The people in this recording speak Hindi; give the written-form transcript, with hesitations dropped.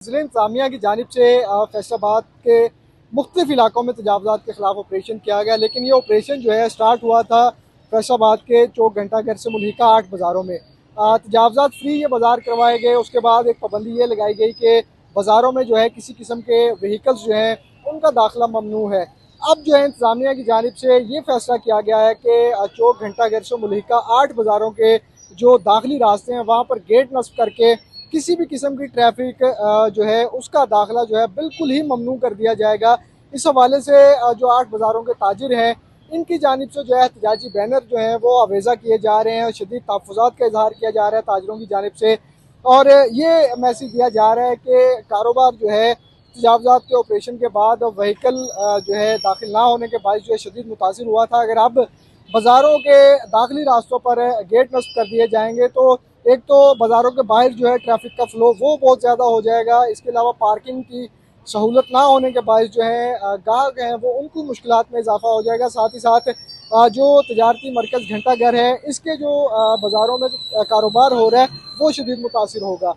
ज़िले इंतज़ामिया की जानिब से फैसलाबाद के मुख्तलिफ इलाकों में तजावज़ात के ख़िलाफ़ ऑपरेशन किया गया, लेकिन ये ऑपरेशन जो है स्टार्ट हुआ था फैसलाबाद के चौक घंटाघर से मुल्हिका 8 बाज़ारों में। तजावज़ात फ्री ये बाज़ार करवाए गए। उसके बाद एक पाबंदी ये लगाई गई कि बाज़ारों में जो है किसी किस्म के व्हीकल्स जो हैं उनका दाखिला ममनू है। अब जो है इंतज़ामिया की जानिब से ये फैसला किया गया है कि चौक घंटाघर से मुल्हिका 8 बाज़ारों के जो दाखिली रास्ते हैं वहाँ पर गेट नस्ब करके किसी भी किस्म की ट्रैफिक जो है उसका दाखिला जो है बिल्कुल ही ममनू कर दिया जाएगा। इस हवाले से जो 8 बाज़ारों के ताजिर हैं इनकी जानिब से जो है एहतजाजी बैनर जो हैं वो आवेज़ा किए जा रहे हैं। शदीद तहफ़्फ़ुज़ात का इज़हार किया जा रहा है ताजिरों की जानिब से, और ये मैसेज दिया जा रहा है कि कारोबार जो है तजावज़ात के ऑपरेशन के बाद व्हीकल जो है दाखिल ना होने के बायस जो है शदीद मुतासिर हुआ था। अगर अब बाज़ारों के दाखिली रास्तों पर गेट नस्ब कर दिए जाएंगे तो एक तो बाज़ारों के बाहर जो है ट्रैफिक का फ़्लो वो बहुत ज़्यादा हो जाएगा। इसके अलावा पार्किंग की सहूलत ना होने के बायस जो है गाहक हैं वो उनकी मुश्किलात में इजाफ़ा हो जाएगा। साथ ही साथ जो तजारती मरकज़ घंटाघर है इसके जो बाज़ारों में कारोबार हो रहा है वो शदीद मुतासिर होगा।